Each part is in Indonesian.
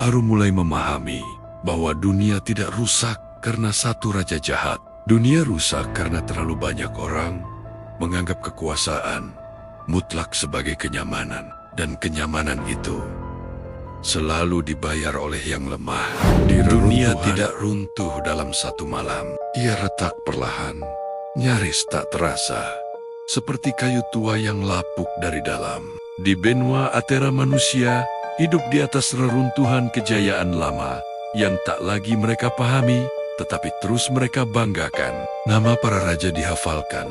Aru mulai memahami bahwa dunia tidak rusak karena satu raja jahat. Dunia rusak karena terlalu banyak orang menganggap kekuasaan mutlak sebagai kenyamanan. Dan kenyamanan itu selalu dibayar oleh yang lemah. Dunia tidak runtuh dalam satu malam. Ia retak perlahan, nyaris tak terasa. Seperti kayu tua yang lapuk dari dalam. Di benua Atera manusia hidup di atas reruntuhan kejayaan lama yang tak lagi mereka pahami, tetapi terus mereka banggakan. Nama para raja dihafalkan,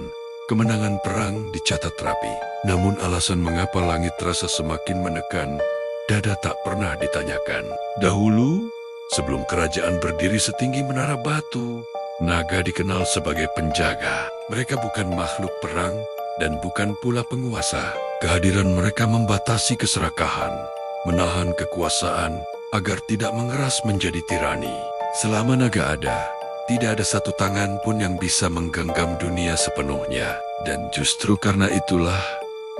kemenangan perang dicatat rapi. Namun alasan mengapa langit terasa semakin menekan, dada tak pernah ditanyakan. Dahulu, sebelum kerajaan berdiri setinggi menara batu, naga dikenal sebagai penjaga. Mereka bukan makhluk perang dan bukan pula penguasa. Kehadiran mereka membatasi keserakahan, menahan kekuasaan agar tidak mengeras menjadi tirani. Selama naga ada, tidak ada satu tangan pun yang bisa menggenggam dunia sepenuhnya. Dan justru karena itulah,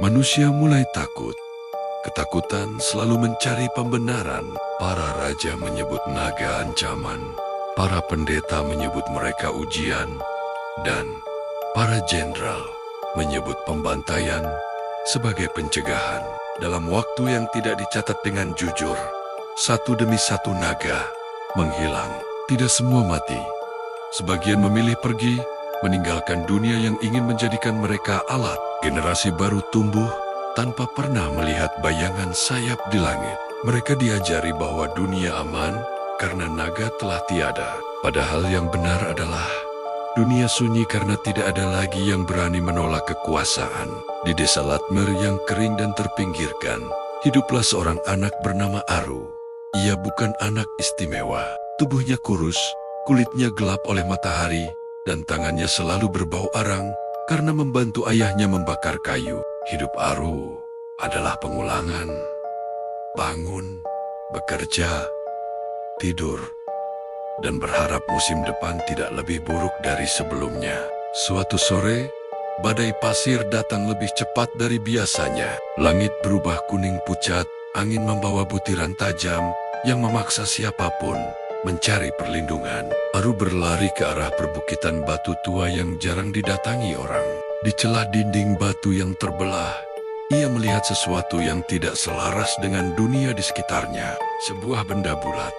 manusia mulai takut. Ketakutan selalu mencari pembenaran. Para raja menyebut naga ancaman, para pendeta menyebut mereka ujian, dan para jenderal menyebut pembantaian sebagai pencegahan. Dalam waktu yang tidak dicatat dengan jujur, satu demi satu naga menghilang. Tidak semua mati. Sebagian memilih pergi, meninggalkan dunia yang ingin menjadikan mereka alat. Generasi baru tumbuh tanpa pernah melihat bayangan sayap di langit. Mereka diajari bahwa dunia aman karena naga telah tiada. Padahal yang benar adalah dunia sunyi karena tidak ada lagi yang berani menolak kekuasaan. Di desa Latmer yang kering dan terpinggirkan, hiduplah seorang anak bernama Aru. Ia bukan anak istimewa. Tubuhnya kurus, kulitnya gelap oleh matahari, dan tangannya selalu berbau arang karena membantu ayahnya membakar kayu. Hidup Aru adalah pengulangan. Bangun, bekerja, tidur, dan berharap musim depan tidak lebih buruk dari sebelumnya. Suatu sore, badai pasir datang lebih cepat dari biasanya. Langit berubah kuning pucat, angin membawa butiran tajam yang memaksa siapapun mencari perlindungan. Aru berlari ke arah perbukitan batu tua yang jarang didatangi orang. Di celah dinding batu yang terbelah, ia melihat sesuatu yang tidak selaras dengan dunia di sekitarnya. Sebuah benda bulat,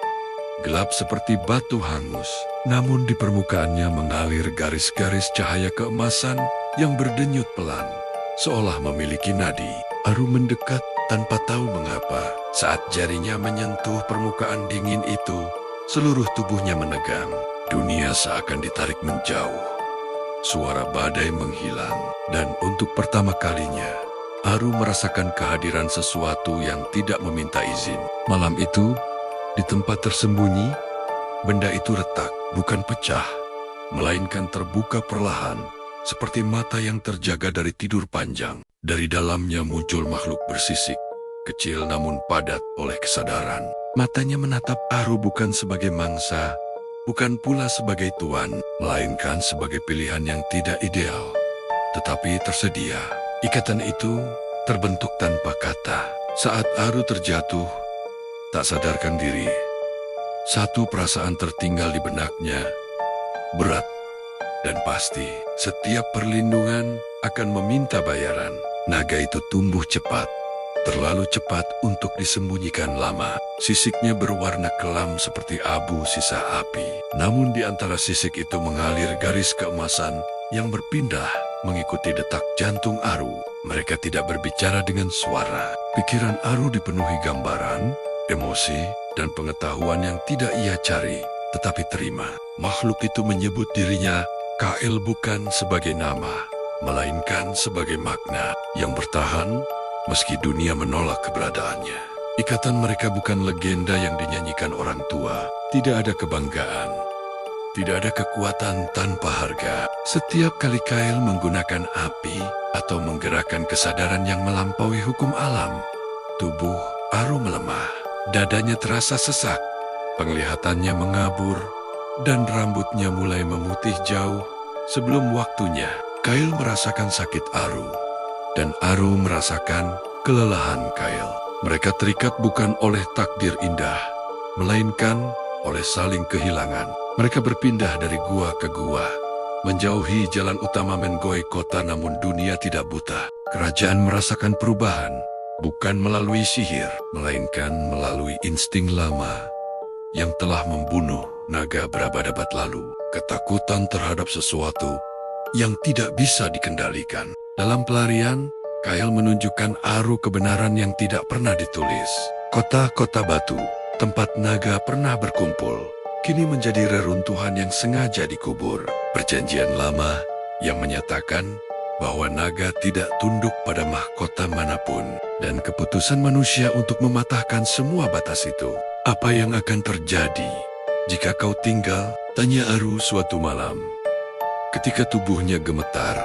gelap seperti batu hangus. Namun di permukaannya mengalir garis-garis cahaya keemasan yang berdenyut pelan, seolah memiliki nadi. Aru mendekat tanpa tahu mengapa. Saat jarinya menyentuh permukaan dingin itu, seluruh tubuhnya menegang. Dunia seakan ditarik menjauh. Suara badai menghilang, dan untuk pertama kalinya, Aru merasakan kehadiran sesuatu yang tidak meminta izin. Malam itu, di tempat tersembunyi, benda itu retak, bukan pecah, melainkan terbuka perlahan, seperti mata yang terjaga dari tidur panjang. Dari dalamnya muncul makhluk bersisik, kecil namun padat oleh kesadaran. Matanya menatap Aru bukan sebagai mangsa, bukan pula sebagai tuan, melainkan sebagai pilihan yang tidak ideal, tetapi tersedia. Ikatan itu terbentuk tanpa kata. Saat Aru terjatuh, tak sadarkan diri, satu perasaan tertinggal di benaknya, berat dan pasti. Setiap perlindungan akan meminta bayaran. Naga itu tumbuh cepat, terlalu cepat untuk disembunyikan lama. Sisiknya berwarna kelam seperti abu sisa api. Namun di antara sisik itu mengalir garis keemasan yang berpindah mengikuti detak jantung Aru. Mereka tidak berbicara dengan suara. Pikiran Aru dipenuhi gambaran, emosi, dan pengetahuan yang tidak ia cari, tetapi terima. Makhluk itu menyebut dirinya Kael bukan sebagai nama, melainkan sebagai makna yang bertahan meski dunia menolak keberadaannya. Ikatan mereka bukan legenda yang dinyanyikan orang tua. Tidak ada kebanggaan. Tidak ada kekuatan tanpa harga. Setiap kali Kael menggunakan api atau menggerakkan kesadaran yang melampaui hukum alam, tubuh Aru melemah. Dadanya terasa sesak, penglihatannya mengabur, dan rambutnya mulai memutih jauh sebelum waktunya. Kael merasakan sakit Aru, dan Aru merasakan kelelahan Kael. Mereka terikat bukan oleh takdir indah, melainkan oleh saling kehilangan. Mereka berpindah dari gua ke gua, menjauhi jalan utama Menggoy kota, namun dunia tidak buta. Kerajaan merasakan perubahan, bukan melalui sihir, melainkan melalui insting lama yang telah membunuh naga berabad-abad lalu. Ketakutan terhadap sesuatu yang tidak bisa dikendalikan. Dalam pelarian, Kyle menunjukkan aru kebenaran yang tidak pernah ditulis. Kota-kota batu, tempat naga pernah berkumpul, kini menjadi reruntuhan yang sengaja dikubur. Perjanjian lama yang menyatakan bahwa naga tidak tunduk pada mahkota manapun, dan keputusan manusia untuk mematahkan semua batas itu. Apa yang akan terjadi jika kau tinggal? Tanya Aru suatu malam. Ketika tubuhnya gemetar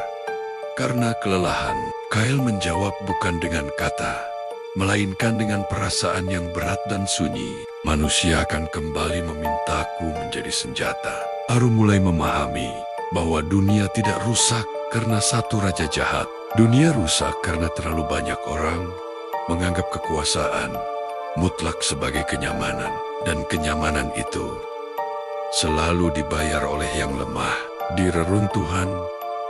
karena kelelahan, Kyle menjawab bukan dengan kata, melainkan dengan perasaan yang berat dan sunyi. Manusia akan kembali memintaku menjadi senjata. Aru mulai memahami bahwa dunia tidak rusak karena satu raja jahat. Dunia rusak karena terlalu banyak orang menganggap kekuasaan mutlak sebagai kenyamanan. Dan kenyamanan itu selalu dibayar oleh yang lemah. Di reruntuhan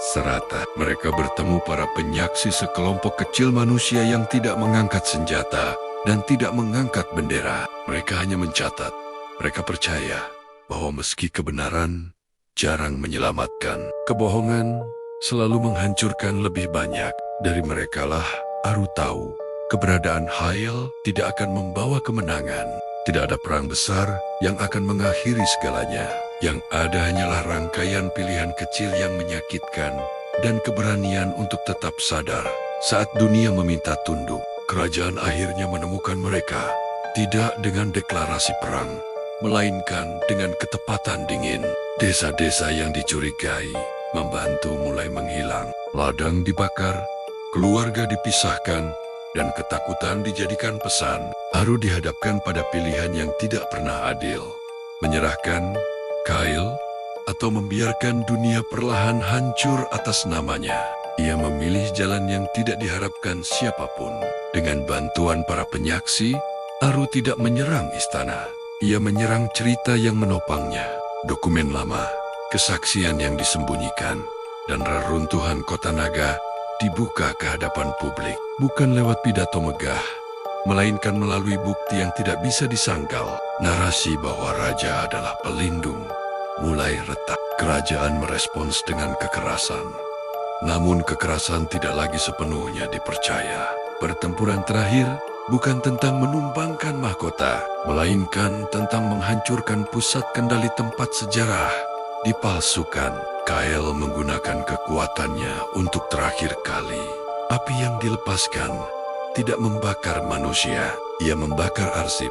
serata, mereka bertemu para penyaksi, sekelompok kecil manusia yang tidak mengangkat senjata dan tidak mengangkat bendera. Mereka hanya mencatat. Mereka percaya bahwa meski kebenaran jarang menyelamatkan, kebohongan selalu menghancurkan lebih banyak. Dari merekalah Aru tahu keberadaan Hael tidak akan membawa kemenangan. Tidak ada perang besar yang akan mengakhiri segalanya. Yang ada hanyalah rangkaian pilihan kecil yang menyakitkan dan keberanian untuk tetap sadar. Saat dunia meminta tunduk, kerajaan akhirnya menemukan mereka. Tidak dengan deklarasi perang, melainkan dengan ketepatan dingin. Desa-desa yang dicurigai membantu mulai menghilang. Ladang dibakar, keluarga dipisahkan, dan ketakutan dijadikan pesan. Aru dihadapkan pada pilihan yang tidak pernah adil. Menyerahkan Kyle atau membiarkan dunia perlahan hancur atas namanya. Ia memilih jalan yang tidak diharapkan siapapun. Dengan bantuan para penyaksi, Aru tidak menyerang istana. Ia menyerang cerita yang menopangnya. Dokumen lama, kesaksian yang disembunyikan, dan reruntuhan kota naga dibuka ke hadapan publik. Bukan lewat pidato megah, melainkan melalui bukti yang tidak bisa disangkal. Narasi bahwa raja adalah pelindung mulai retak. Kerajaan merespons dengan kekerasan. Namun kekerasan tidak lagi sepenuhnya dipercaya. Pertempuran terakhir bukan tentang menumbangkan mahkota, melainkan tentang menghancurkan pusat kendali tempat sejarah dipalsukan. Kyle menggunakan kekuatannya untuk terakhir kali. Api yang dilepaskan tidak membakar manusia. Ia membakar arsip,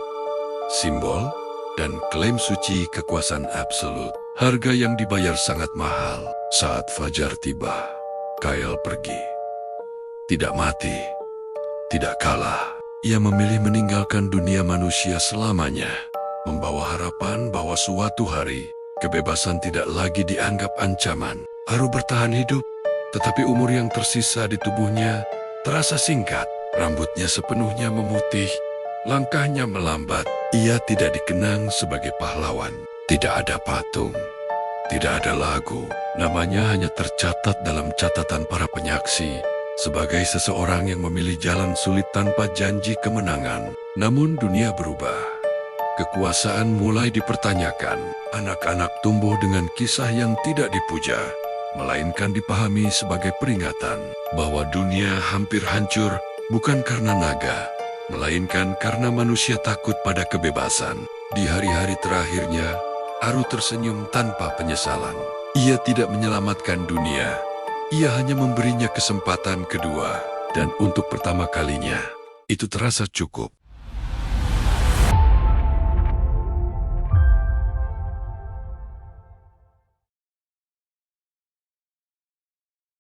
simbol, dan klaim suci kekuasaan absolut. Harga yang dibayar sangat mahal. Saat fajar tiba, Kyle pergi. Tidak mati, tidak kalah. Ia memilih meninggalkan dunia manusia selamanya, membawa harapan bahwa suatu hari kebebasan tidak lagi dianggap ancaman. Aru bertahan hidup, tetapi umur yang tersisa di tubuhnya terasa singkat. Rambutnya sepenuhnya memutih, langkahnya melambat. Ia tidak dikenang sebagai pahlawan. Tidak ada patung, tidak ada lagu. Namanya hanya tercatat dalam catatan para penyaksi sebagai seseorang yang memilih jalan sulit tanpa janji kemenangan. Namun dunia berubah. Kekuasaan mulai dipertanyakan. Anak-anak tumbuh dengan kisah yang tidak dipuja, melainkan dipahami sebagai peringatan bahwa dunia hampir hancur bukan karena naga, melainkan karena manusia takut pada kebebasan. Di hari-hari terakhirnya, Aru tersenyum tanpa penyesalan. Ia tidak menyelamatkan dunia, ia hanya memberinya kesempatan kedua. Dan untuk pertama kalinya, itu terasa cukup.